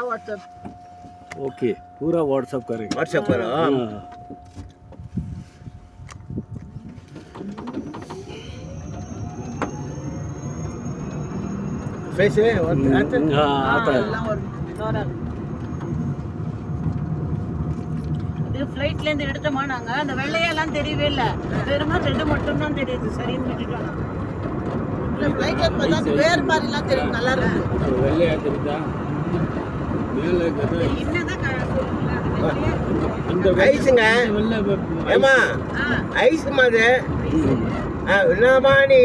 WhatsApp okay पूरा WhatsApp करेंगे WhatsApp करो फेस है आता है ஃப்ளைட்ல இருந்து எடுத்தோமா நாங்க அந்த வெள்ளையெல்லாம் தெரியவே இல்ல வெறும் ரெண்டு மட்டும் தான் தெரியுது சரின்னு விட்டுட்டோம் ஃப்ளைட்ல பார்த்தா வேற மாதிரிலாம் தெரியும் நல்லா இருக்கு வெள்ளையா தெரியுதா மேல என்னதான் அந்த ஐஸ்ங்க ஏமா ஐஸ் மாதிரி என்னமா நீ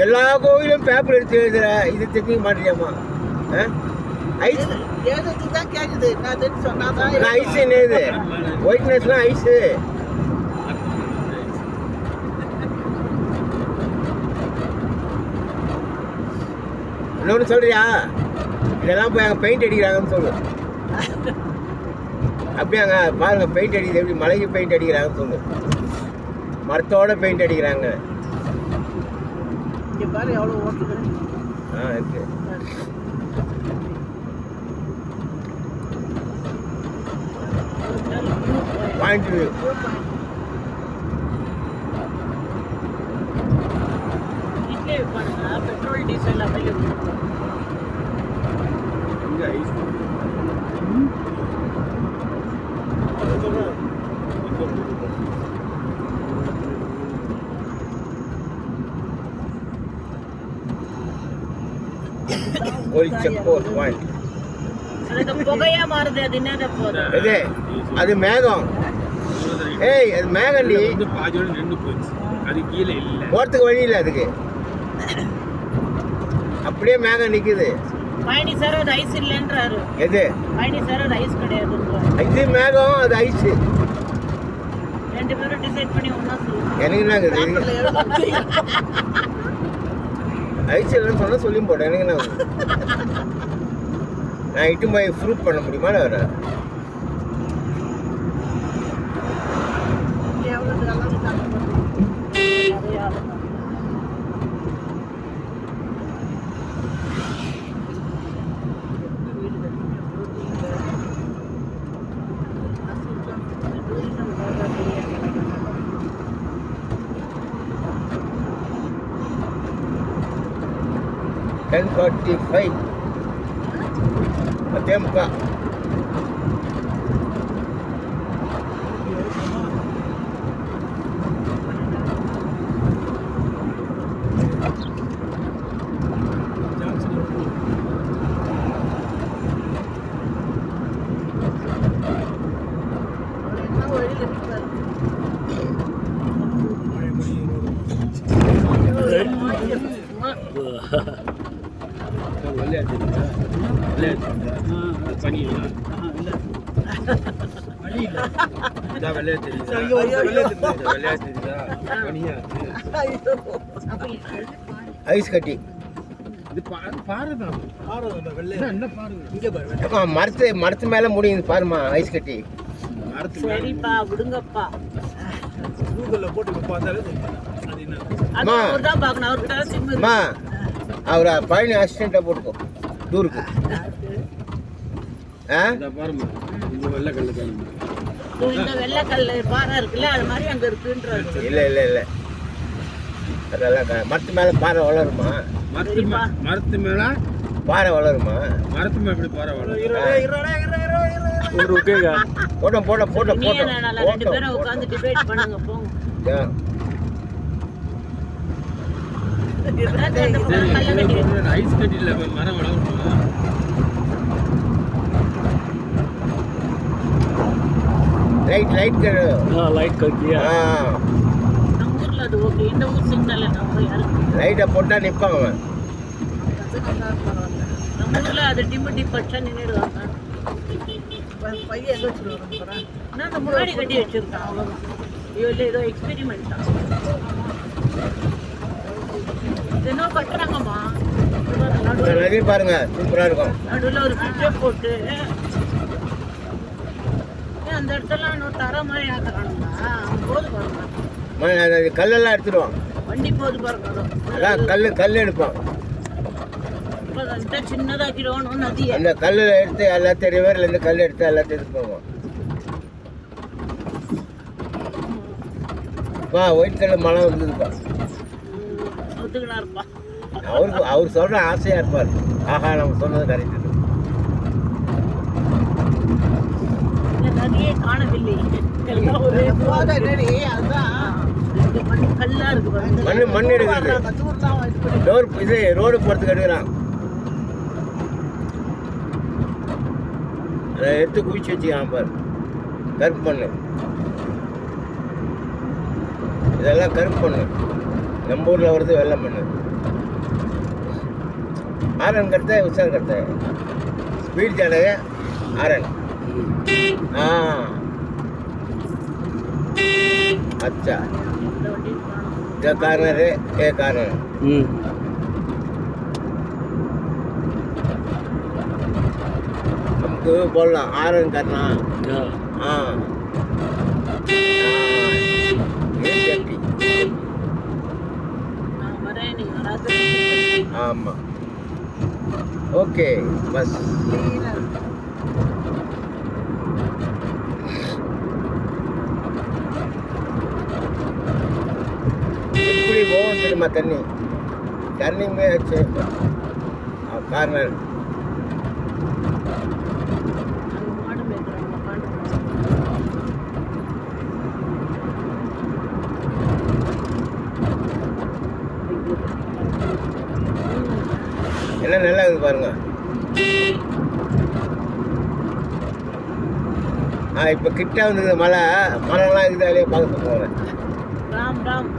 எல்லா கோயிலும் பேப்பர் எடுத்து எழுதுற இது தெரிஞ்சுக்க மாட்டேறியாமா ஐஸ் எழுதுறதுக்கு தான் கேக்குது நான் சொன்னாதான் ஐஸ் என்னது ஒயிட்னஸ்லாம் ஐஸு இன்னொன்று சொல்றியா இதெல்லாம் போய் அங்கே பெயிண்ட் அடிக்கிறாங்கன்னு சொல்லு அப்படியாங்க பாருங்க பெயிண்ட் அடிக்குது எப்படி மலைக்கு பெயிண்ட் அடிக்கிறாங்கன்னு சொல்லு மரத்தோட பெயிண்ட் அடிக்கிறாங்க இங்க பாரு எவ்வளவு ஓட்டுது இருக்கு பாயிண்ட் பெட்ரோல் டீசல் அவைலபிள் ஒரு செக் போஸ்ட் பாயிண்ட் அது புகையா மாறுது அது என்னது போகுது இது அது மேகம் ஏய் அது மேகண்டி பாதியோட நின்று போச்சு அது கீழே இல்ல போறதுக்கு வழி இல்லை அதுக்கு அப்படியே மேகம் நிக்குது பழனி சார் அது ஐஸ் இல்லைன்றாரு எது பழனி சார் அது ஐஸ் கிடையாது இது மேகம் அது ஐஸ் ரெண்டு பேரும் டிசைட் பண்ணி ஒண்ணா சொல்லுங்க எனக்கு என்னங்க ஐஸ் இல்லைன்னு சொன்னா சொல்லி போட்டேன் எனக்கு என்ன நான் இட்டு போய் ப்ரூவ் பண்ண முடியுமா வேற எவ்வளவு நல்லா $10:45 Temka ஐஸ் கட்டி மரத்து மேல முடியுது பாருமா ஐஸ் கட்டி சரிப்பா விடுங்கப்பா அவரை பழனி அசிஸ்டண்டா போட்டுக்கோ டூருக்கு இந்த வெள்ளைக்கல் பாறை இருக்குல்ல அது மாதிரி அங்க இருக்குன்றது இல்ல இல்ல இல்ல அதெல்லாம் மரத்து மேல பாறை வளருமா மரத்து மேல பாறை வளருமா மரத்து மேல எப்படி பாறை வளரும் போட்டோம் போட்டோம் போட்டோம் நீ என்ன ரெண்டு பேரும் உட்கார்ந்து டிபேட் பண்ணுங்க போங்க ஐஸ் கட்டில மரம் வளருமா लाइट लाइट कर हाँ लाइट कर दिया हाँ நம்ம ஊர்ல அது ஓகே இந்த ஊர் சிக்னல் நம்ம யாருக்கு லைட்டை போட்டா நிப்பாங்க அவன் நம்ம ஊர்ல அது டிம் பச்சை நின்னுடுவாங்க பையன் எங்க வச்சிருக்காங்க நான் அந்த முன்னாடி கட்டி வச்சிருக்கேன் அவ்வளவுதான் இவள ஏதோ எக்ஸ்பெரிமெண்ட் தான் என்ன கட்டுறாங்கம்மா நிறைய பாருங்க சூப்பரா இருக்கும் நடுவில் ஒரு பிச்சை போட்டு அந்த இடத்துல இன்னும் தர மாதிரி ஆக்குறானுங்களா போது பாருங்க கல்லெல்லாம் எடுத்துடுவோம் வண்டி போது பாருங்க அதான் கல் எடுப்போம் அப்போ சின்னதாக்கிடுவோம் நதியை. அந்த கல்லில் எடுத்து எல்லாத்தையும் ரிவர்லேருந்து கல் எடுத்து எல்லாத்தையும் இது பண்ணுவோம். ஒயிட் கல்ல மழை வந்துருப்பா. ஒத்துக்கினாருப்பா. அவர் சொல்கிற ஆசையாக இருப்பார். ஆஹா நம்ம சொன்னது கரெக்டு. நதியே காணவில்லை. கல்லா இருக்கு. மண் எடுக்கிறது. இது ரோடு போகிறதுக்கு எடுக்கிறான். அதை எடுத்து குவிச்சு வச்சுக்கலாம் பாரு. கருப்பு மண். இதெல்லாம் கருப்பு மண். நம்ம ஊரில் வருது வெள்ளை மண். ஆரன் करते हैं उछाल करते हैं स्पीड ज़्यादा है आरन हाँ अच्छा क्या कारण है ये कारण हमको बोलना आरन करना हाँ ये सेफ्टी ஆமா ஓகே பஸ் எப்படி போகும் தெரியுமா தண்ணி டர்னிங் ஆச்சு கார்னர் எல்லாம் நல்லா இருக்குது பாருங்க. இப்போ கிட்ட வந்தது மழைலாம் இருக்குது. அதிலே பார்க்க போகிறேன். Ram Ram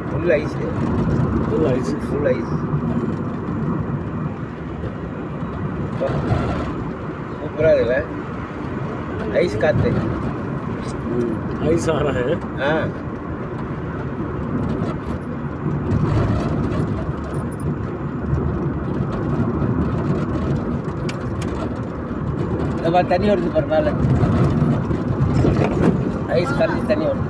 full ice. Full ice. சூப்பராக இருக்குல்ல ஐஸ் காற்று. ஐஸ் आ रहा है हाँ இந்த தண்ணி வருது பாரு மேலே. ஐஸ் கரைஞ்சி தண்ணி வருது.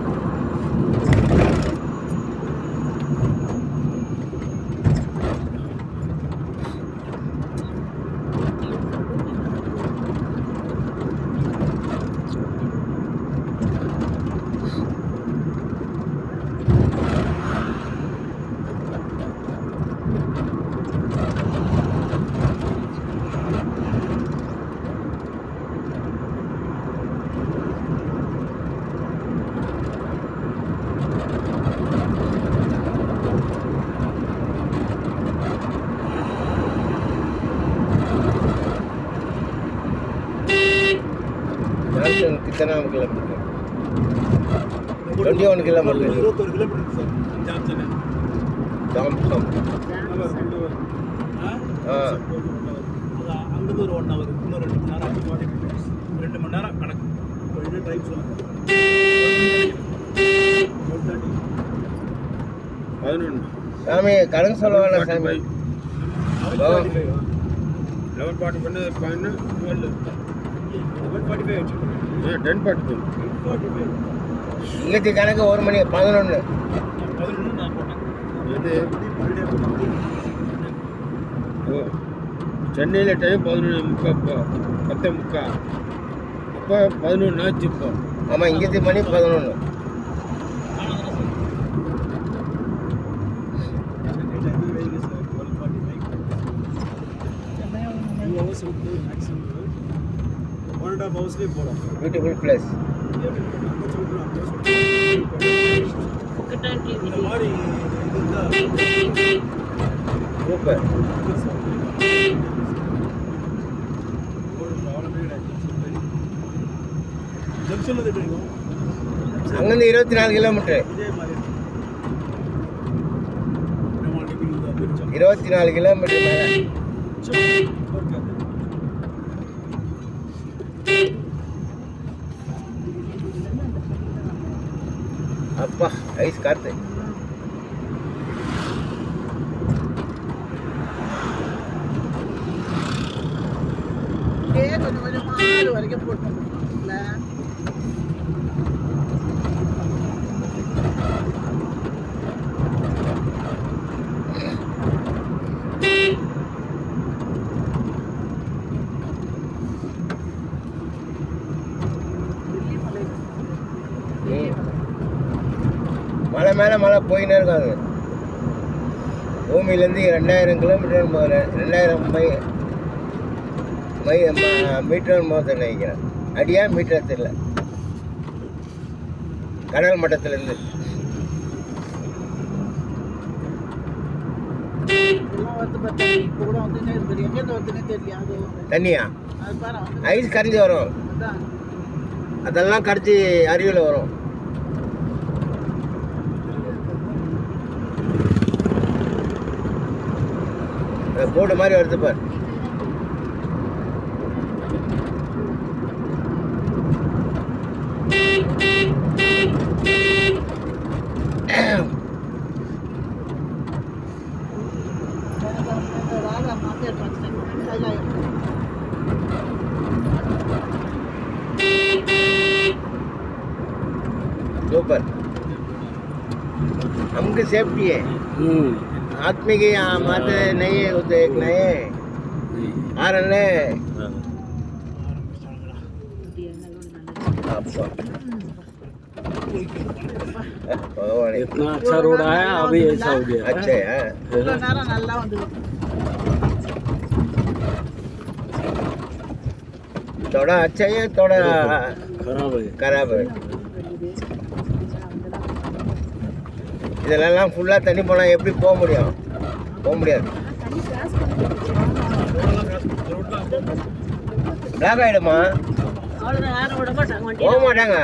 कितना kilometre 21 kilometre 21 kilometre sir Johnson Johnson அங்கே ஒரு 1 ஹவர் இன்னும் 2 மணி நேரம் 2 மணி நேரம் கணக்கு இது டைம் சொல்லுங்க 11 சாமி கணக்கு சொல்ல வேணாம் சாமி. 11:40 பண்ணு 12 11:45 10:45 இங்கத்தி கணக்கு 1 மணி 11 நான் போட்டேன். இது ஓ சென்னையில் டைம் 11:30 10:30 அப்போ 11 ஆச்சு. இப்போ ஆமாம் இங்கத்தி மணி 11. Beautiful place. सूपर. அங்கிருந்து 24 கிலோமீட்டர். 24 கிலோமீட்டர் மேலே. அப்பா ஐஸ் காற்று. வரைக்கும் போட்டு வந்துருக்கோம்ல. மலை மேலே மலை போயின்னே இருக்காது. பூமியிலேருந்து 2000 கிலோமீட்டர் 2000 மீட்டர் மோத நினைக்கிறேன். அடியா மீட்டர் தெரியல. கடல் மட்டத்திலேருந்து தண்ணியா ஐஸ் கரைஞ்சி வரும். அதெல்லாம் கரைச்சி அருவியில் வரும். போடு மாதிரி வருது பார். सुपर हमको सेफ्टी है। आदमी के यहाँ माते नहीं है होते एक नए आ रहे इतना अच्छा रोड आया अभी ऐसा हो गया। अच्छा है थोड़ा अच्छा है थोड़ा खराब है। இதெல்லாம் ஃபுல்லாக தண்ணி போனால் எப்படி போக முடியும்? போக முடியாது. பிளாக் ஆகிடுமா? போக மாட்டாங்க.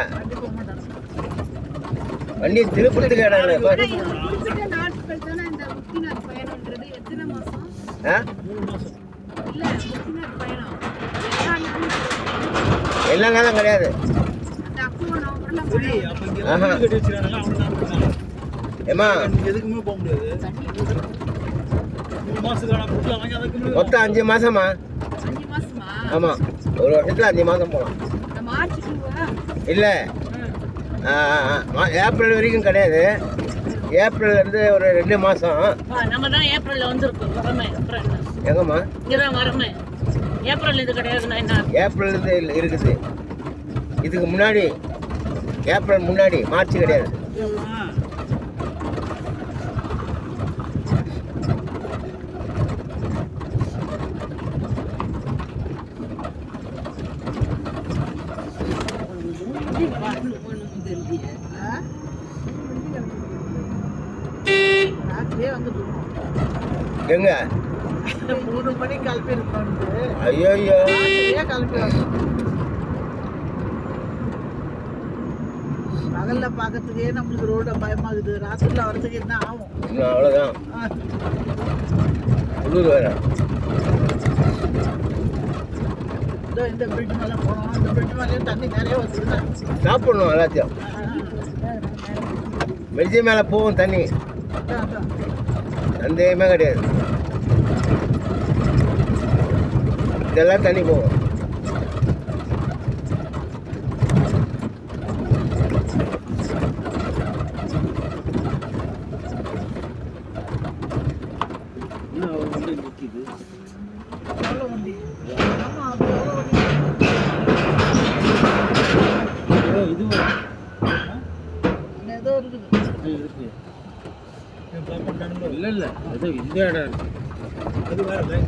வண்டி திருப்பத்துக்கு இடம் இல்லை. எல்லா நாளும் கிடையாது. ஏமா எதுக்குமே போக முடியாது. 3 மாசத்துக்கு மொத்தம் 5 மாசமா? ஆமாம், ஒரு வருஷத்தில் 5 மாதம் போகலாம். இல்லை ஏப்ரல் வரைக்கும் கிடையாது. ஏப்ரல்லேருந்து ஒரு 2 மாதம். நம்ம தான் ஏப்ரலில் வந்துருக்கோம். எங்கம்மா? ஏப்ரல் இது கிடையாதுன்னா என்ன? ஏப்ரல்லேருந்து இருக்குது. இதுக்கு முன்னாடி ஏப்ரல் முன்னாடி மார்ச் கிடையாது. எங்க 3 மணிக்கு கிளம்பி இருக்கோம். ஐயோ கிளம்பி பகல்ல பார்க்கறதுக்கே நம்மளுக்கு ரோட பயமாகுது. ராத்திரில வரதுக்கு என்ன ஆகும்? அவ்வளோதான். உள்ளூர் வேற. இந்த பிரிட்ஜ் மேலே போனோம். இந்த பிரிட்ஜ் மேலே தண்ணி நிறைய வந்துருந்தா சாப்பிடணும். எல்லாத்தையும் பிரிட்ஜு மேலே போகும் தண்ணி. சந்தேகமே கிடையாது. இதெல்லாம் தண்ணி போகும். இல்லை இல்லை அது இந்த இடம் அது வேற லைன்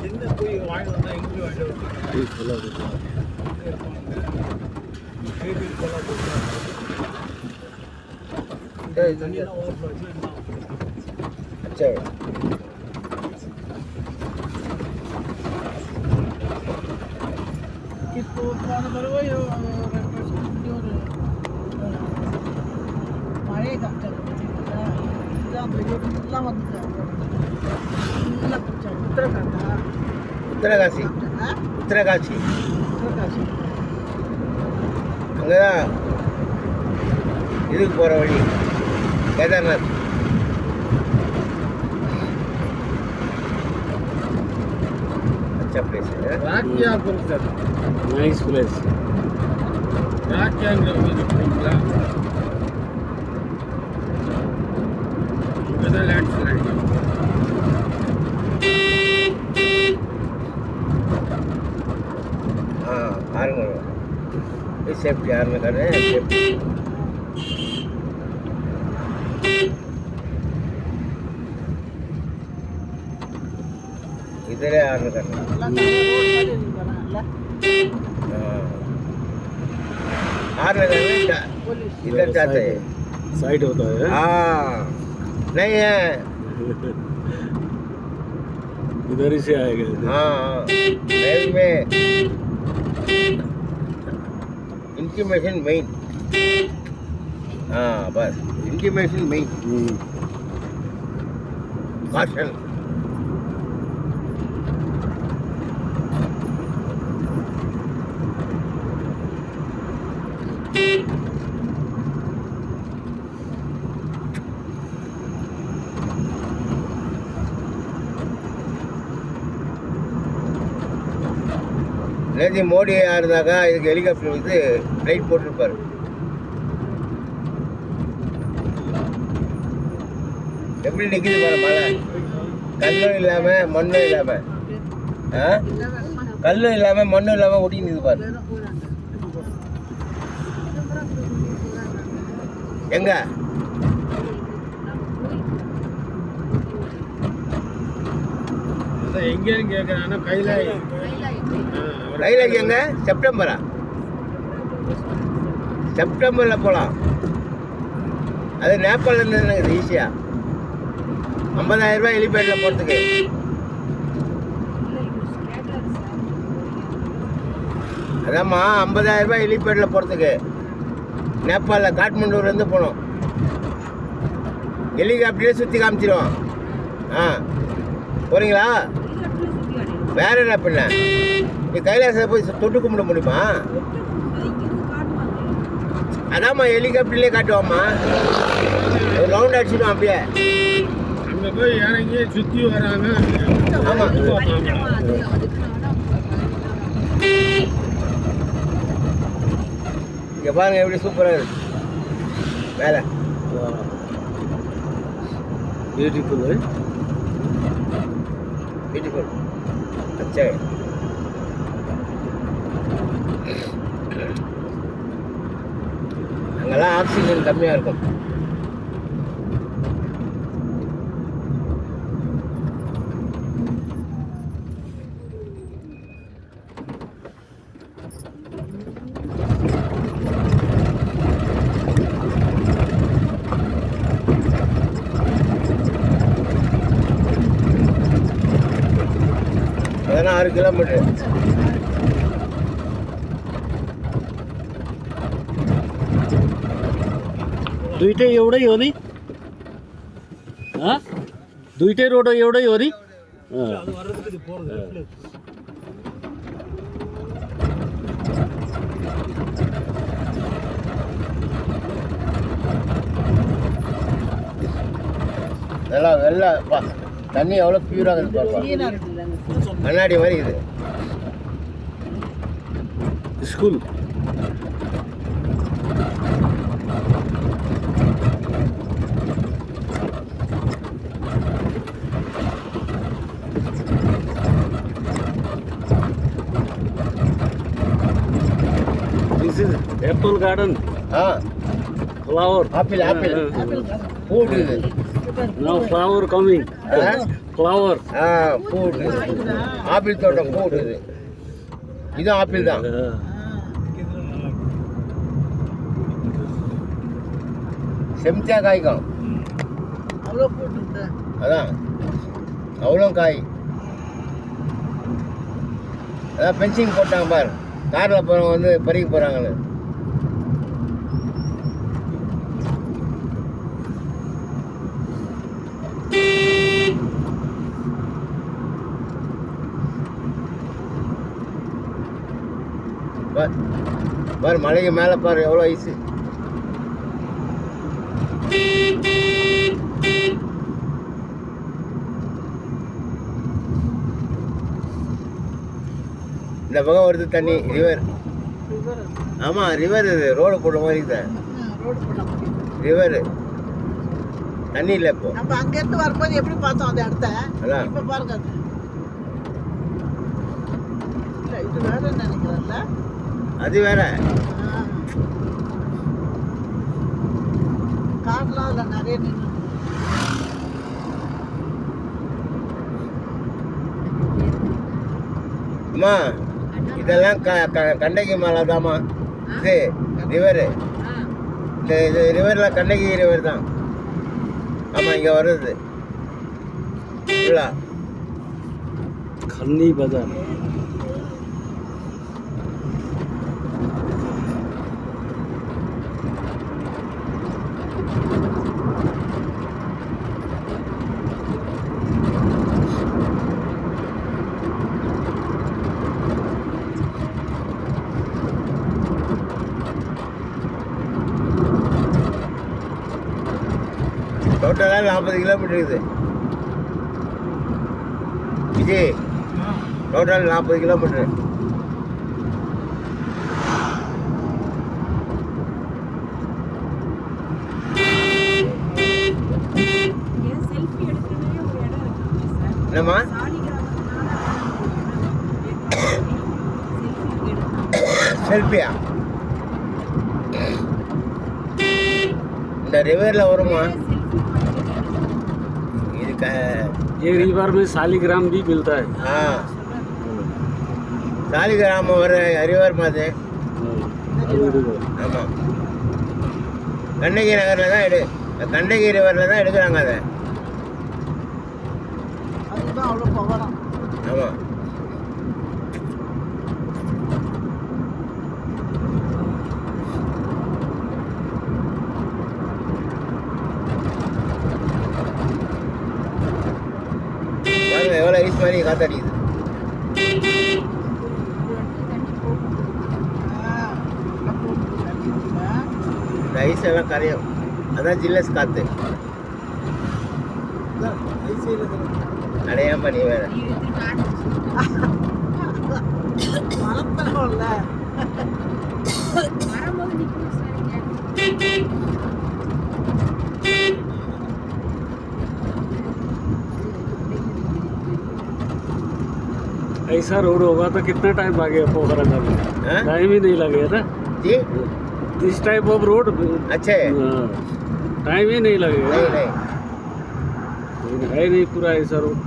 என்ன போய் வாங்கி வந்தா எங்கே வாங்கிட்டு अच्छा இப்போ போன தடவை மழையை காமிச்சாங்க. இதுதான் வெள்ளம் வந்துட்டாங்க. ஃபுல்லாக பிடிச்சாங்க. உத்தரகாண்டா உத்தரகாசி உத்தரகாசி அங்கே தான் இதுக்கு போகிற வழி கேதார்நாத். अच्छा प्लेस है. ராக்கியாபுரம் சார் நைஸ் பிளேஸ். ராக்கியாங்கிற ஊருக்கு போறீங்களா? இங்கதான் லேண்ட் ஸ்லைட். हाँ हारन ये सेफ्टी हारन कर रहे हैं सेफ्टी. इधर है हारन करना. हारन करना इधर जाते हैं. साइड होता है. हाँ नहीं है. इधर ही से आएगा. हाँ रेल में इंटीमेशन मेन. हाँ बस इंटीमेशन मेन. caution. நேற்று மோடி இருந்தாக்கா இதுக்கு ஹெலிகாப்டர் வந்து ஃப்ளைட் போட்டிருப்பாரு. எப்படி நிற்கிது பாரு மழை. கல்லும் இல்லாமல் மண்ணும் இல்லாமல். ஆ கல்லும் இல்லாமல் மண்ணும் இல்லாமல் ஒட்டி நிற்குது பாரு. எங்க எங்கேன்னு கேட்குறாங்கன்னா கைலாய். கைலாய் எங்க? செப்டம்பரா? செப்டம்பரில் போகலாம். அது நேபாளிலேருந்து எனக்கு ஈஸியாக 50,000 ரூபாய் ஹெலிபேட்டில் போகிறதுக்கு. அதாம்மா 50,000 ரூபாய் ஹெலிபேட்டில் போகிறதுக்கு நேபாளில் காட்மண்டூர்லேருந்து போகணும். ஹெலிகாப்டரே சுற்றி காமிச்சிடுவோம். ஆ போகிறீங்களா? வேற என்ன பண்ண? நீ கைலாசத்தை போய் தொட்டு கும்பிட முடியுமா? அதாம்மா ஹெலிகாப்டர்லேயே காட்டுவாம்மா. ஒரு ரவுண்ட் அடிச்சிடுவோம் அப்படியே. அங்கே போய் இறங்கி சுற்றி வராங்க. ஆமாம் இங்கே பாருங்க எப்படி சூப்பராக இருக்கு வேலை. ब्यूटीफुल है. ब्यूटीफुल अच्छा है. அங்கெல்லாம் ஆக்சிஜன் கம்மியாக இருக்கும். அதெல்லாம் 6 கிலோமீட்டர். दुईटै एउटै हो नि? दुईटै रोड एउटै हो नि? அது வர்றதுக்கு இது போகிறது லெஃப்ட்ல. எல்லாம் எல்லாம் தண்ணி எவ்வளோ பியூராக இருக்குது பாப்பா. கண்ணாடி மாதிரி இது. School This is apple garden. Flower. Apple. Food இது. Now flower coming. Flower. Food. Apple தோட்டம் food இது. இது ஆப்பிள் தான். செம்தியா காய்க்கும். அவ்வளோ போட்டு அதான் அவ்வளோ காய். அதான் பென்சிங் போட்டாங்க பாரு. காரில் போகிறவங்க வந்து பறிக்க போகிறாங்கன்னு. பாரு மலைக்கு மேலே பாரு எவ்வளோ ஐஸு. இந்த பக்கம் வருது தண்ணி ரிவர். ரிவர். ஆமாம் ரிவர் இது ரோடு போட்ட மாதிரி இருக்குது. ரோடு போட்ட மாதிரி. ரிவர் தண்ணி இல்லை இப்போ. நம்ம அங்கேருந்து வரும்போது எப்படி பார்த்தோம் அந்த இடத்த, அதான். இப்போ பாருங்க அது. இல்லை இது வேற நினைக்கிறேன்ல. அது வேற. கார்லாம் அதில் நிறைய நின்று. அம்மா இதெல்லாம் கண்ணகி மலை தாம்மா. இது ரிவரு. இந்த இது ரிவரில் கண்ணகி ரிவர் தான். ஆமாம் இங்கே வருது ஃபுல்லா. खन्नी बाजार டோட்டலாக 40 கிலோமீட்டர் இருக்குது விஜய். Total 40 kilometre. என்னம்மா செல்ஃபியா? இந்த ரிவரில் வருமா? இது ये रिवर में शालीग्राम भी मिलता है. हाँ शालीग्राम और रिवर மாதிரி. ஆமாம் கண்ணகி நகரில் தான் கண்ணகி ரிவரில் தான் எடுக்கிறாங்க அதை. அதுதான் அவ்வளோ பவரம். ஆமாம் பாருங்க எவ்வளோ ஐஸ் மாதிரி காத்தடிக்குது. இந்த ஐஸ் எல்லாம் கரையும். அதான் ஜில்லஸ் காற்று. அடையாம நீ வேற. மரத்தனம்ல ऐसा रोड होगा तो कितना टाइम लगेगा पोखरा जाने में? हाँ? टाइम ही नहीं लगेगा ना. जी दिस टाइप ऑफ रोड अच्छे टाइम ही नहीं लगेगा. नहीं नहीं लेकिन है नहीं पूरा ऐसा रोड.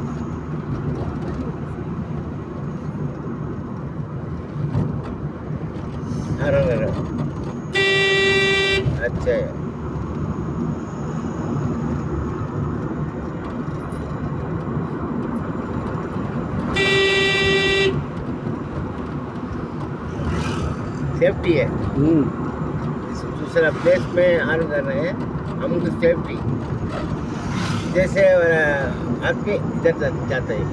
अच्छा है. सेफ्टी है. दूसरा प्लेस में ऑन कर रहे हैं हमको सेफ्टी. जैसे आदमी इधर जाता है.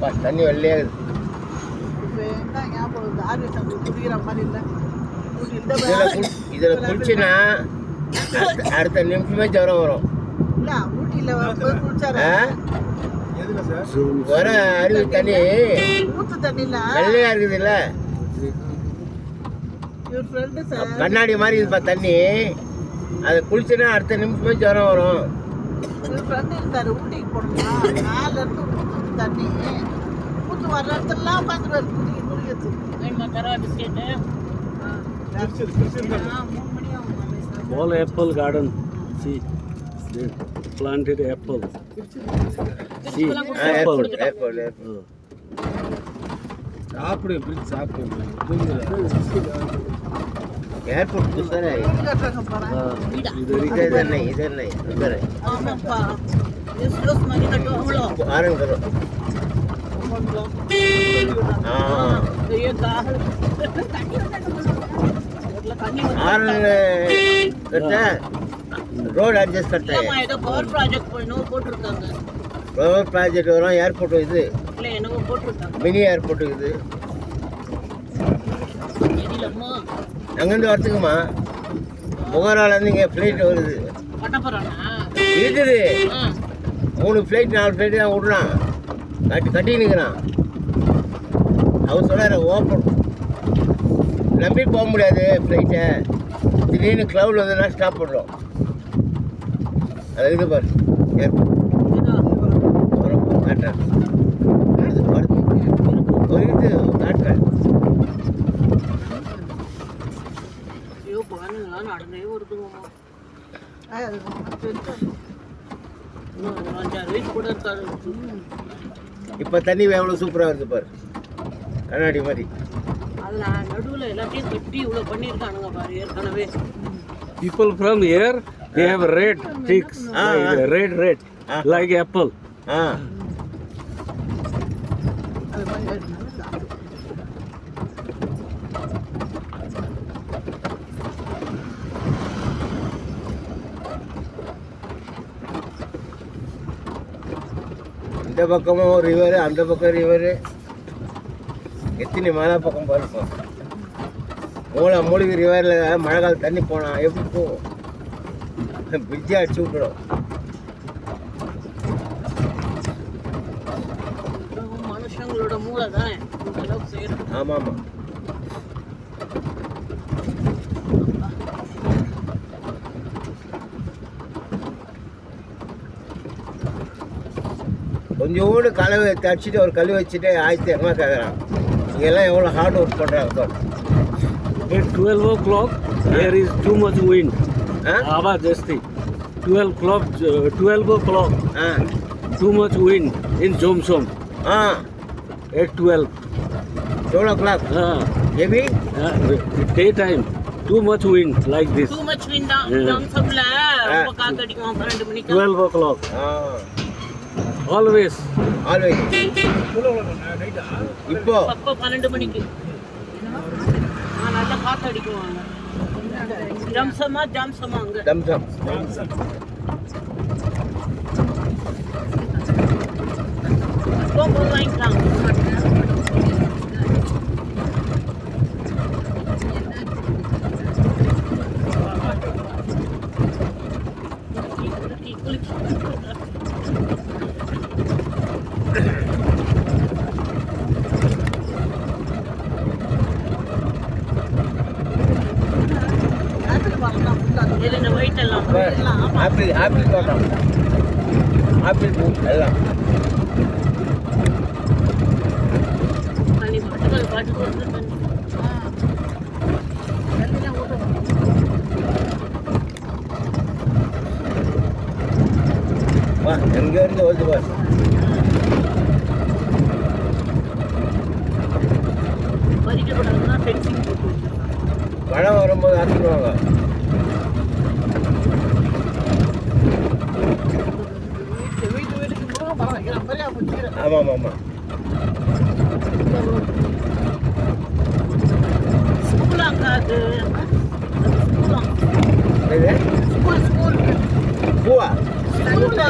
बस தண்ணி வெள்ளையா இருக்குது. இப்போ என்ன ஞாபகம் ஆறு தண்ணி குடிக்கிற மாதிரி இல்லை. இதில் குளிச்சுன்னா அடுத்த நிமிஷமே ஜுரம் வரும். இல்லை ஊட்டியில் போய் குளிச்சாரு. வர அருவி தண்ணி ஊற்று தண்ணியில் வெள்ளையா இருக்குதுல்ல, இவர் ஃப்ரெண்டு சார் கண்ணாடி மாதிரி இருக்குப்பா தண்ணி. அதை குளிச்சுன்னா அடுத்த நிமிஷமே ஜுரம் வரும். இவர் ஃப்ரெண்டு இருந்தார் ஊட்டிக்கு போனோம்னா மேலே இருந்து ஊற்று தண்ணி ஊற்று வர்ற இடத்துலாம் உட்காந்துருவார் குடிக்கிறது. All apple garden. See, they planted apple. See, apple. Airport airport புதுசாக வீடு கட்டுறாங்க பாரு. इधर ही इधर नहीं उधर है. ஆமாப்பா யூஸ் மாதிரி கட்டுவாங்களோ. ஆரங்க करो. हाँ ये गाहल ஆரங்க करता है रोड एडजस्ट करता है. ஏதோ பவர் ப்ராஜெக்ட் பண்ணோ போட்டுருக்காங்க. பவர் ப்ராஜெக்ட் வரும். ஏர்போர்ட் இது இல்லை என்னவோ போட்டுருக்காங்க. மினி ஏர்போர்ட் இது. இல்லம்மா அங்கேருந்து வரத்துக்குமா புகாராலேருந்து இங்கே ஃப்ளைட் வருது பண்ண போறானா இருக்குது 3 ஃப்ளைட் 4 ஃப்ளைட்டு தான் விட்றான் கட்டினுக்கிறான். அவர் சொல்கிறார் ஓப்பன் நம்பி போக முடியாது ஃப்ளைட்டை, திடீர்னு க்ளவுட் வந்ததுன்னா ஸ்டாப் பண்ணுறோம். அது இது பாரு காட்டுறேன் ஒரு இது காட்டுறேன். ஐயோ பாருங்களா நடந்தே வருதுங்கம்மா. இன்னும் 5-6 வயசு கூட இருக்காது. இப்போ தண்ணி எவ்வளோ சூப்பராக வருது பாரு, கண்ணாடி மாதிரி. அதில் நடுவில் எல்லாத்தையும் கட்டி இவ்வளோ பண்ணியிருக்கானுங்க பாரு ஏற்கனவே. People from here, they have red cheeks, like red, like apple. ஆ இந்த பக்கமும் ரிவரு, அந்த பக்கம் ரிவரு, எத்தனை மலை பக்கம் பார்ப்போம். மூலிகை ரிவரில் மழை காலம் தண்ணி போனால் எப்படி போகும்? பிரிட்ஜை அடிச்சு விட்டுடும். மனுஷங்களோட மூளை தான் இந்த அளவுக்கு செய்யறது. ஆமாம் ஆமாம். கொஞ்சோண்டு கலவை தடிச்சிட்டு ஒரு கல் வச்சுட்டு 1200 கேட்குறான். இங்கெல்லாம் எவ்வளோ ஹார்ட் ஒர்க் பண்ணுறாங்க பாரு. At 12 o'clock, there is too much wind. Awaaz jasti. 12 o'clock, ah too much wind in Jomsom. Ah At 12. 12 o'clock heavy. Daytime, too much wind like this. Too much wind தான். ஜம்சம்ல ரொம்ப காத்தடிக்கும் 12 மணிக்கு. 12 o'clock, ஆ always. Always. நைட்டா இப்போ அப்போ 12 மணிக்கு நல்லா காத்தடிக்கும். ஜம்சமா அங்க தம்சம். போகும்போது வாங்கிக்கலாம். இந்த ஒயிட் எல்லாம் ஆப்பிள் தோட்டம், ஆப்பிள் பூ எல்லாம். தண்ணி பாட்டு கொடுத்து வா எங்கேருந்து வருது பாரு. பறிக்கப்படாதுன்னா ஃபென்சிங் போட்டு வச்சிருக்காங்க. மழை வரும்போது அறுத்துடுவாங்க. ஆமாம் ஆமாம். ஸ்கூலாங்க அது ஸ்கூலாம். ஸ்கூல் பூவா ஸ்கூலா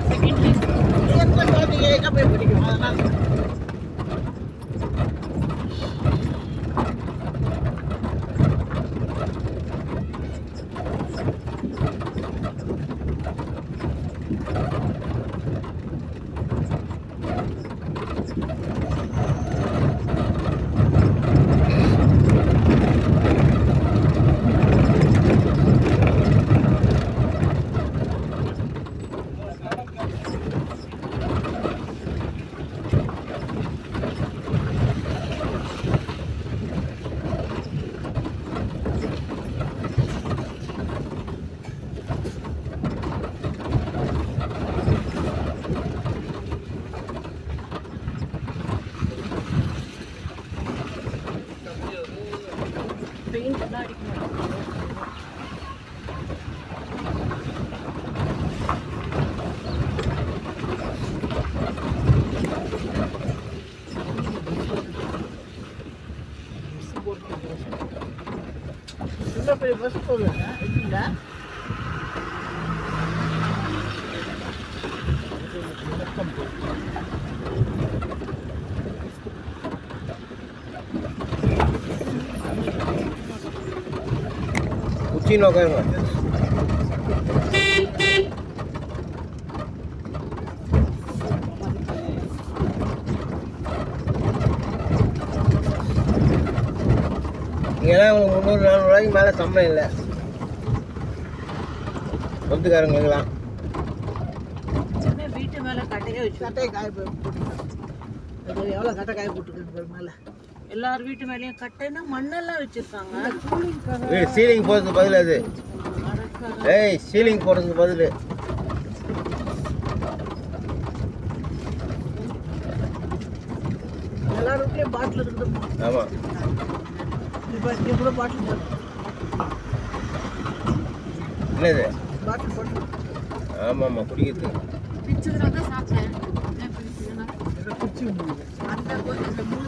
செகண்டரி ஸ்கூல் எங்க போய் படிக்கணும் அதனால. பெயிண்ட் எல்லாம் அடிக்கணும். பஸ் போகுது இல்லைங்களா? குச்சின்னு உட்காருங்க. இங்கெல்லாம் உங்களுக்கு 300-400 ரூபாய்க்கு மேலே சம்பளம் இல்லை சொத்துக்காரங்களுக்கெல்லாம். வீட்டு மேல கட்டையே வச்சு கட்டையை காய போட்டுருக்காங்க. எவ்வளோ கட்டை காய போட்டுருக்கு மேலே. எல்லார் வீட்டு மேலேயும் கட்டைன்னா மண்ணெல்லாம் வச்சிருக்காங்க. சீலிங் போடுறதுக்கு பதில் அது. சீலிங் போடுறதுக்கு பதில். எல்லார் வீட்லேயும் பாட்டில் இருக்குது. ஆமாம், இப்போ இங்கே கூட பாட்டில் போட்டு என்னது பாட்டில் போட்டு. ஆமாம்மா, குடிக்கிறதுக்கு. அந்த கொஞ்சம் மூணு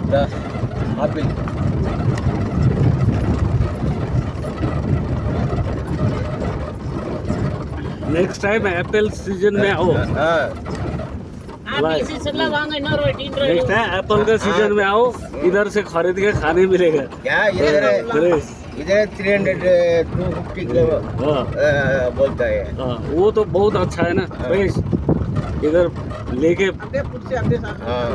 கூட apple. Next time Apple season में आओ. सीजन में वांगा इन्हों रोटी नेक्स्ट टाइम एप्पल का सीजन में आओ, इधर से खरीद के खाने मिलेगा. क्या इधर 300-250 किलो बोलता है. वो तो बहुत अच्छा है ना. फ्रेश इधर लेके. हाँ,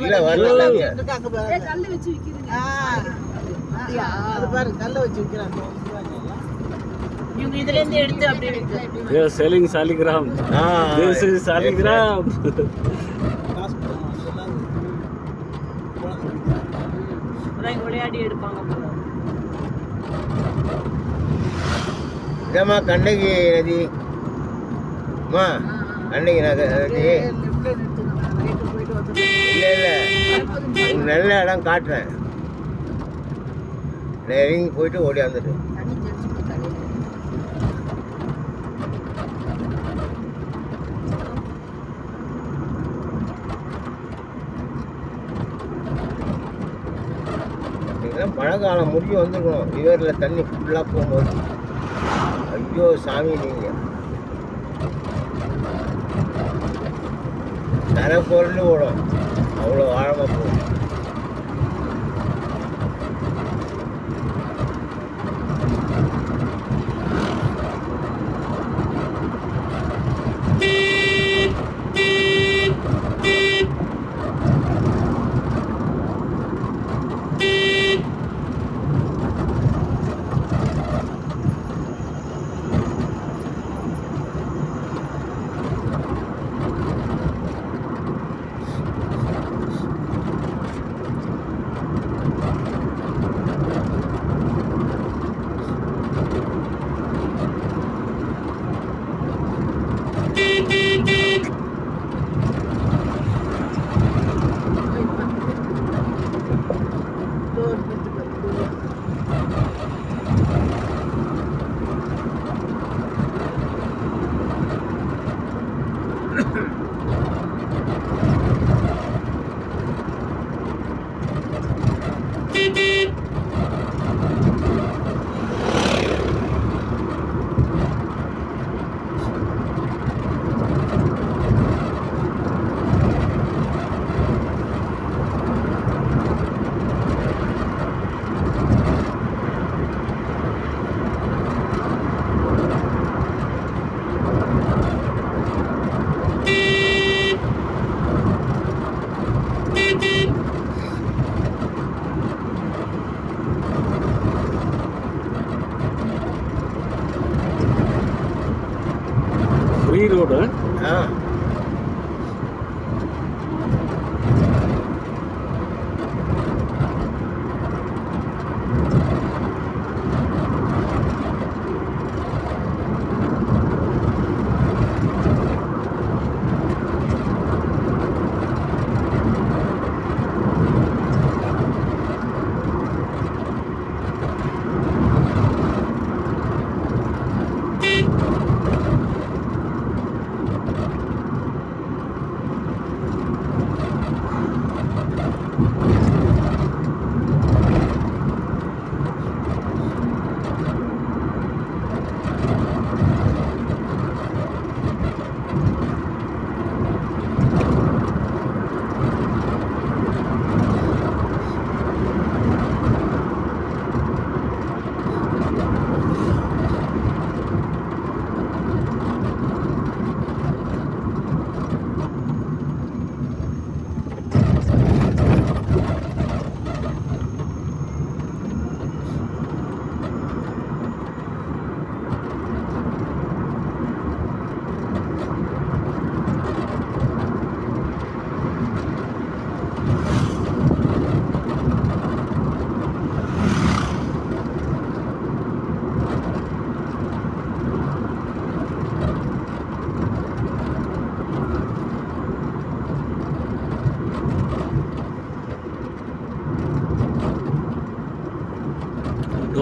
இல்லை வரல. கல்லு வச்சு விற்கிறீங்க. அது பாரு கல்ல வச்சு விற்கிறாங்க. இவங்க இதுல இருந்து எடுத்து அப்படியே விற்கிறாங்க. They are selling Saligram. This is Saligram. அதான் விளையாடி எடுப்பாங்க. இதம்மா கண்ணகி நதி. அம்மா கண்ணகி நதி. இல்லை நல்ல இடம் காட்டுறேன். இறங்கி போயிட்டு ஓடி வந்துட்டு. இதெல்லாம் மழை காலம் முடிஞ்சு வந்துருக்கணும். ரிவரில் தண்ணி ஃபுல்லாக போகும்போது ஐயோ சாமி, நீங்கள் கரை பொருள் ஓடும், அவ்வளோ ஆழமாக போகும்.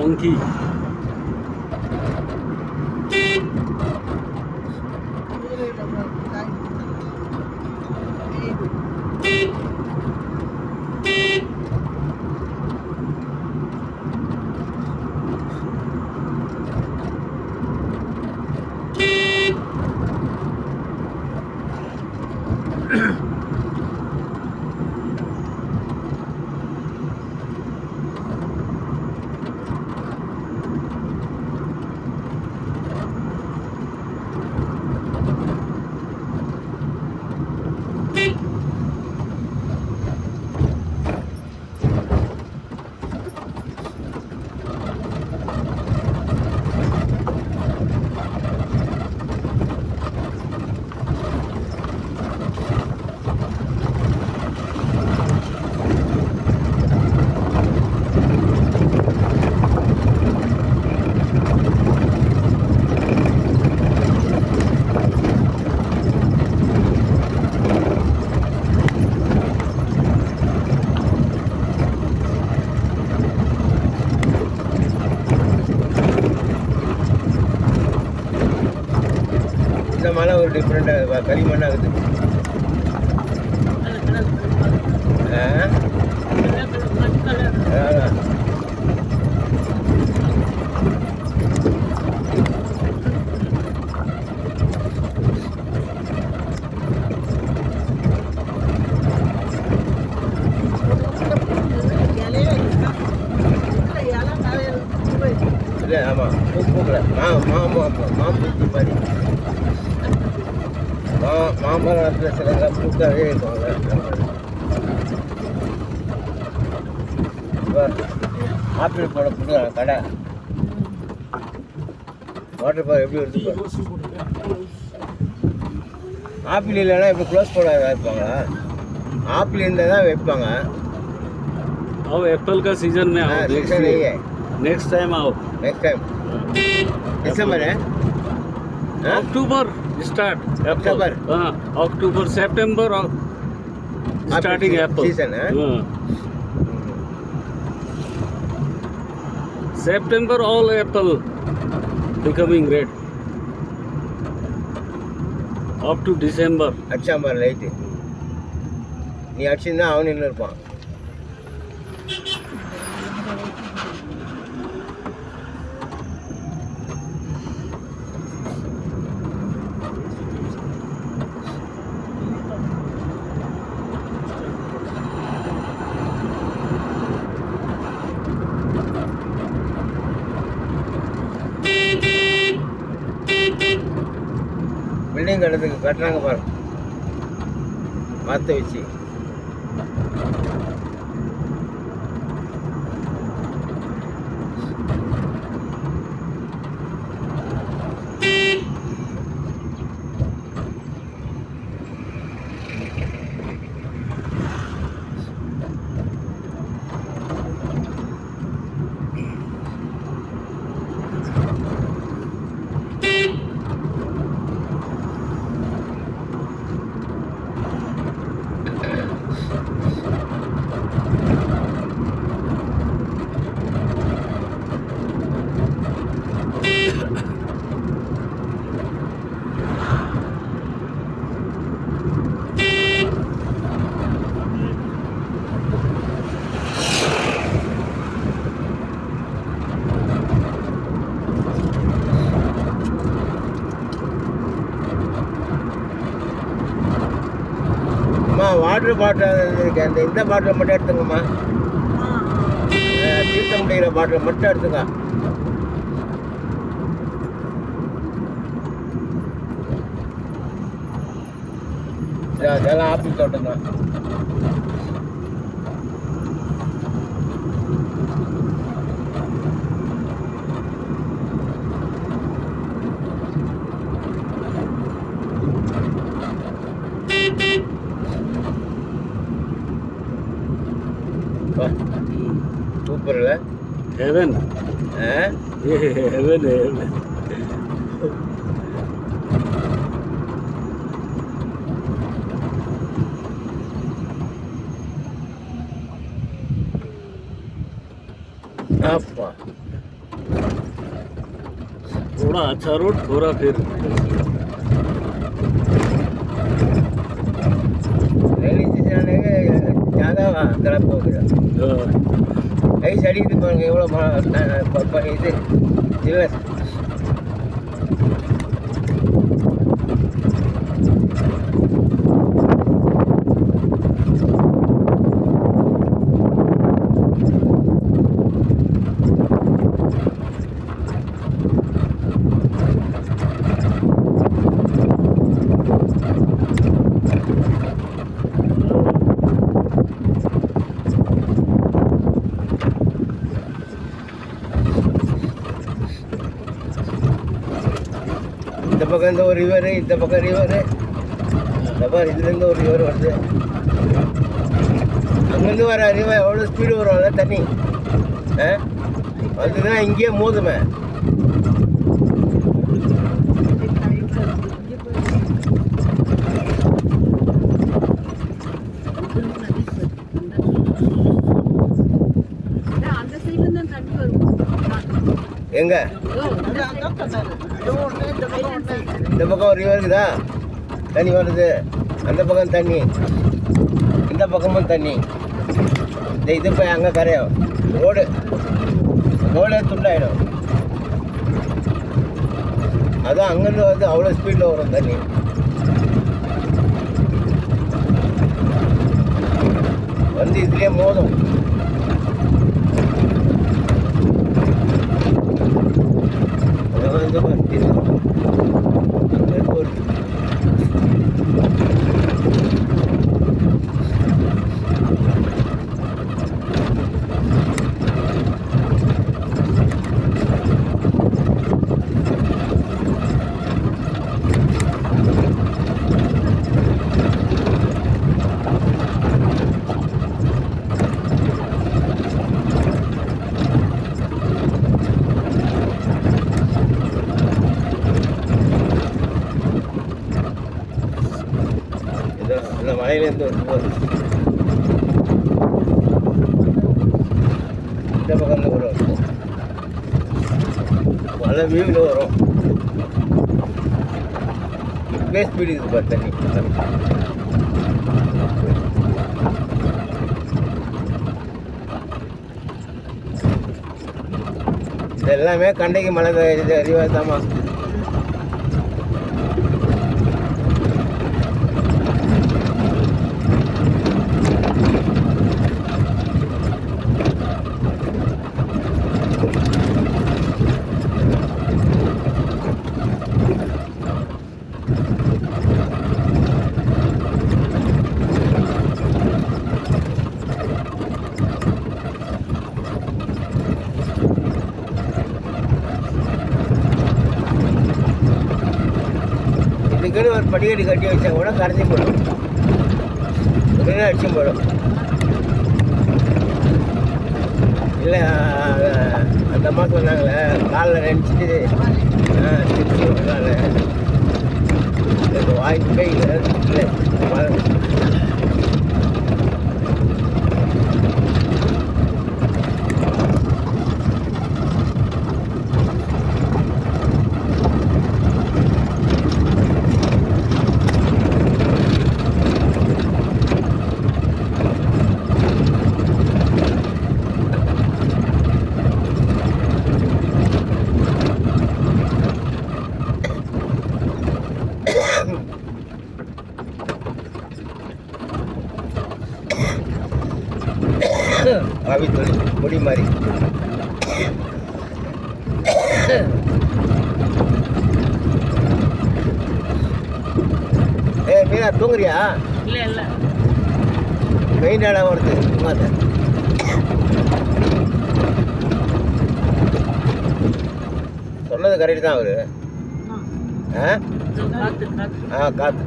monkey. இந்த மலை ஒரு டிஃப்ரெண்டாக களிமண்ணாகுது. இல்லை ஆமாம் பூக்கல மாம்பூச்சி மாதிரி மாம்பழத்தில் சில பூக்காவே இருக்குவாங்க. இப்போ ஆப்பிள் பழம் கொடுக்குறாங்க கடை. வாட்டர் பார்க் எப்படி வருது? ஆப்பிள் இல்லைன்னா இப்போ க்ளோஸ் பண்ண வைப்பாங்களா? ஆப்பிள் இருந்தால் தான் வைப்பாங்க. अब एप्पल का सीजन में आओ. सीजन नहीं है. नेक्स्ट टाइम आओ. नेक्स्ट टाइम दिसंबर है. अक्टूबर स्टार्ट. अक्टूबर. हाँ अक्टूबर सितंबर और स्टार्टिंग एप्पल सीजन है. September all apple becoming red. Up to December. अच्छा मर லைட்டு நீ அடிச்சுன்னா அவன் நின்று இருப்பான். பில்டிங் கட்டுறாங்க பாரு மரத்தை வச்சு. வாட்டர் பாட்டில் இருக்கு. அந்த இந்த பாட்டில் மட்டும் எடுத்துங்கம்மா. தீர்த்த முடிகிற பாட்டில் மட்டும் எடுத்துங்க. அதெல்லாம் ஆப்பிள் தோட்டம் தான். சூப்பர் இல்லை? हेवन. ये हेवन है. அப்பா थोड़ा अच्छा रोड थोड़ा फिर ரயில்வே ஸ்டேஷன் ज़्यादा खराब போகுது. ஐஸ் அடிக்குது பாருங்க எவ்வளோ இது இல்லை. இந்த பக்கம் இருந்து ஒரு ரிவரு, இந்த பக்கம் ரிவரு, இந்த பாரு இதுலேருந்து ஒரு ரிவர் வருது. அங்கேருந்து வர ரிவர் எவ்வளோ ஸ்பீடு வரும்ல தண்ணி வந்துதுன்னா இங்கேயே மோதுமே. அந்த சைடுல தான் தண்ணி வரும். எங்க இந்த பக்கம் ஒரு ரிவர் இருக்குதா தண்ணி வருது, அந்த பக்கம் தண்ணி, இந்த பக்கமும் தண்ணி. இந்த இது போய் அங்கே கரையும் ரோடே துண்டாயிடும். அதான் அங்கேருந்து வந்து அவ்வளோ ஸ்பீடில் வரும் தண்ணி. வந்து இதுலேயே மோதும். இந்த மாதிரி அந்த மலையிலேருந்து வரும்போது இந்த பக்கம் வரும், நல்ல வியூவில் வரும். இப்பே ஸ்பீடு இருக்குது பாரு தண்ணி. இது எல்லாமே கண்டைக்கு மலை ரிவர் தாமா. இதுக்குன்னு ஒரு படிக்கட்டு கட்டி வச்சா கூட கரைச்சி போடும், உடனே அடிச்சும் போடும். இல்லை அந்த அம்மா சொன்னாங்களே காலில் நினச்சிட்டு திருச்சி விடுறாங்க. வாய்ப்பே இல்லை. ஆவி பொடி மாதிரி மீனா தூங்குறியா? இல்லை இல்லை மெயின் இடம் வருது. சொன்னது கரெக்டு தான் அவரு. காத்து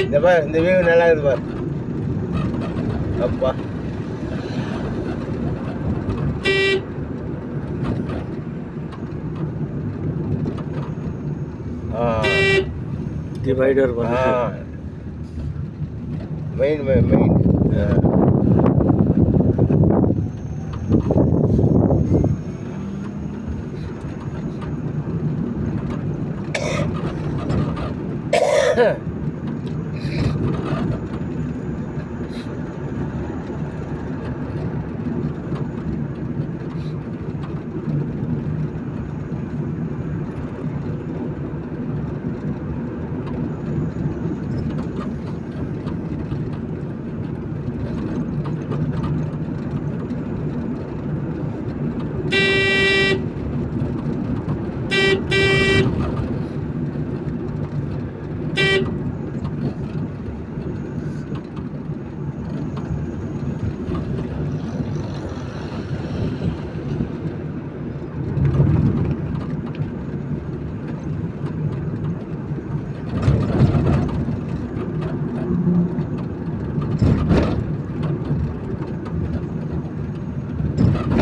இந்த பார், இந்த வியூ நல்லா இருக்குது பார். அப்பா divider மெயின்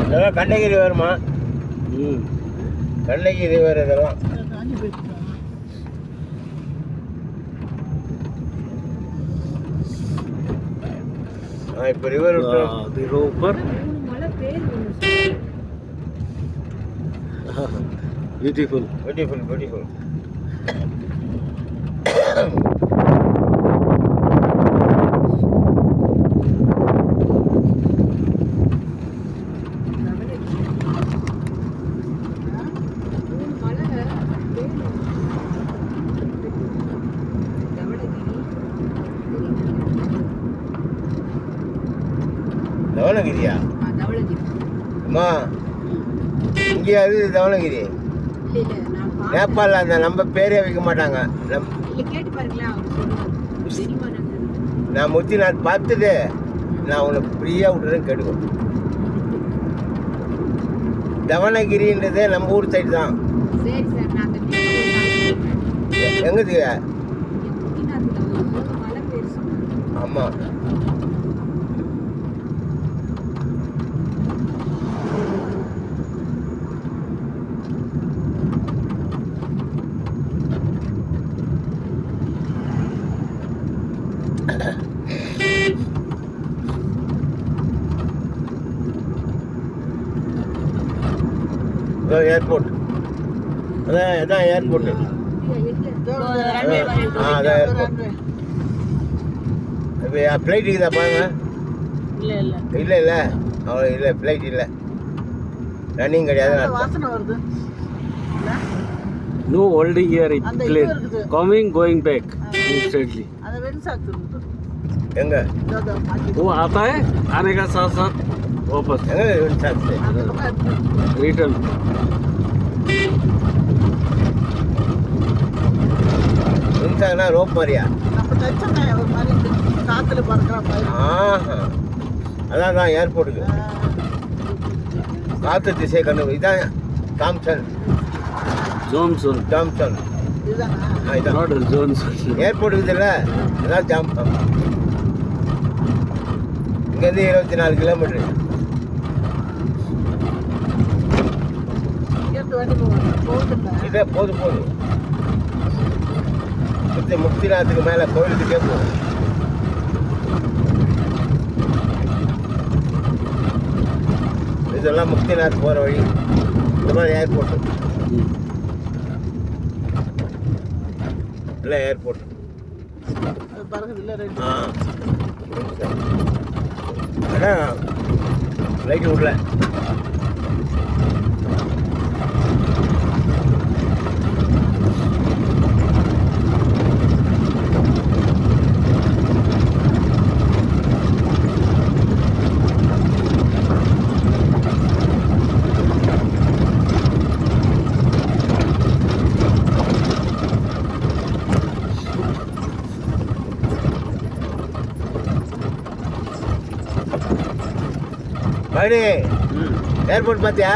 இதெல்லாம் கண்ணகிரி வருமா? கண்ணகிரி வேறு இதெல்லாம் இப்போ ரிவர் பியூட்டிஃபுல் தவளகிரியா? அம்மா இங்கேயாவது தவளகிரி நேபாளில் அந்த நம்ம பேரே வைக்க மாட்டாங்க. நான் முத்தி நான் பார்த்துட்டு நான் உனக்கு ஃப்ரீயாக விட்டுறேன்னு கேட்டுக்கோ. தவணகிரின்றதே நம்ம ஊர் சைடு தான். எங்கது? ஆமாம் ஏர்போர்ட் அதான் ஏர்போர்ட்டு. அதான் ஏர்போர்ட். இப்போ ஃப்ளைட் இருக்குதா பாருங்க. இல்லை அவ்வளோ இல்லை, ஃப்ளைட் இல்லை, ரன்னிங் கிடையாது. வாசனை வருது. No holding here in plane. Coming, going back instantly. அது வெண்சாத்து இருக்குது. எங்க? वो आता है, आने का साथ साथ वापस எங்க சாப்பிட்டு அந்த பக்கம் रिटर्न. இன்சாங்கண்ணா ரோப் மாதிரியா? நம்ம தச்சோம்னா ஒரு மாதிரி காத்துல பறக்கிற மாதிரி. அதான் ஏர்போர்ட்டுக்கு காற்று திசை கண்ணு. இதான் தாம்சன். Johnson. இதுதானா? இதான் Not Johnson. ஏர்போர்ட் இருக்குதுல்ல, அதான் ஜாம்சன். இங்கேருந்து 24 கிலோமீட்டரு. இங்கேருந்து வண்டி போகுதுல்ல. இதே போதும் முக்திநாத்துக்கு மேலே கோயிலுக்கே போகும். இதெல்லாம் முக்திநாத் போகிற வழி. இந்த மாதிரி ஏர்போர்ட்டு இல்லை, ஏர்போர்ட் அது பறக்குது இல்லை ரெண்டு. ஆனால் லைட்டு விடல. மணி ஏர்போர்ட் பார்த்தியா?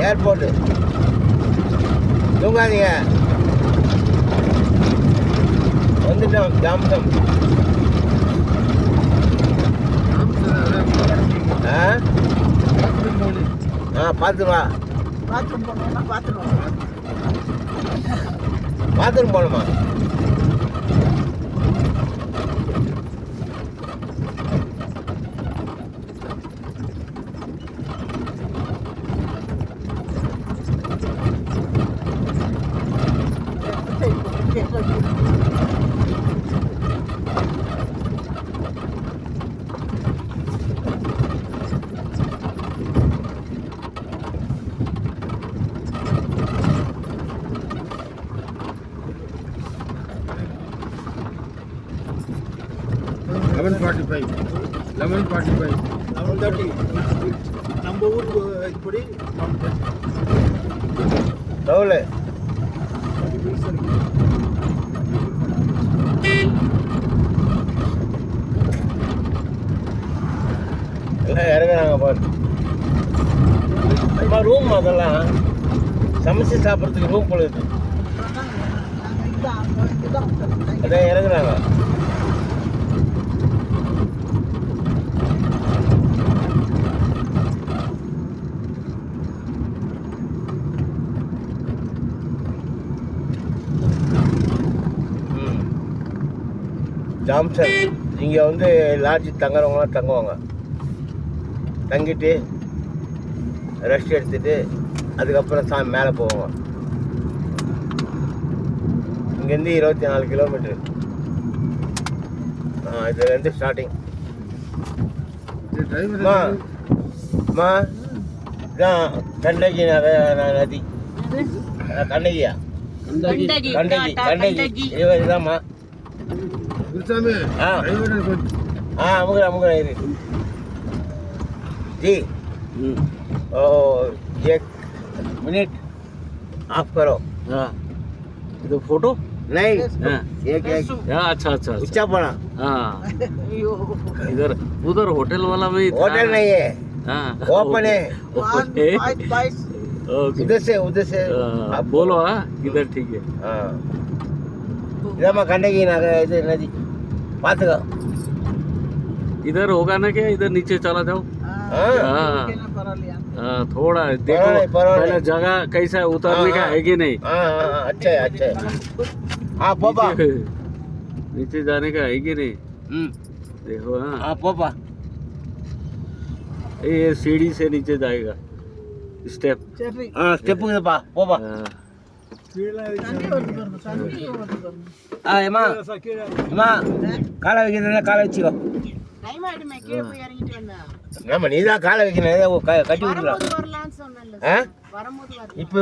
ஏர்போர்ட்டு தூங்காதீங்க, வந்துட்டோம் ஜாம்சம். பார்த்து வா. பாத்ரூம் போனோம்னா பாத்ரூம் பாத்ரூம் போகணுமா? லெவன் தேர்ட்டி நம்ம ஊருக்கு இப்படி டவுலு எல்லாம் இறங்குறாங்க பாரு. அம்மா ரூம் அதெல்லாம் சமைச்சு சாப்பிட்றதுக்கு ரூம் போடுது. அதான் இறங்குறாங்க. ஜாம்சன் இங்கே வந்து லாட்ஜி தங்குறவங்களாம் தங்குவாங்க. தங்கிட்டு ரெஸ்ட் எடுத்துட்டு அதுக்கப்புறம் மேலே போவாங்க. இங்கேருந்து 24 கிலோமீட்டரு. இதுலேருந்து ஸ்டார்டிங். அம்மா இதான் கண்டகி நதி. கண்டகியா? கண்டகி இதுதாம்மா. अमुक जी एक मिनट ऑफ करो. हाँ इधर फोटो नहीं हाँ एक अच्छा अच्छा ऊंचा पड़ा. हाँ इधर उधर होटल वाला में होटल नहीं है, हाँ ओपन है. उधर से आप बोलो. हाँ इधर ठीक है. हाँ इधर मैं गंडकी इधर नदी पातगा. इधर होगा ना क्या? इधर नीचे चला जाओ. हाँ थोड़ा देखो पहले जगह कैसा उतरने का है कि नहीं. हाँ अच्छा है. हाँ पापा नीचे जाने का है कि नहीं देखो. हाँ पापा ये सीढ़ी से नीचे जाएगा स्टेप. हाँ स्टेप पापा. ஏமா காலை வைக்கிறதுனா காலை வச்சுக்கோ. ஆமா நீ தான் காலை வைக்கணும். கட்டி விட்டுக்கலாம். இப்போ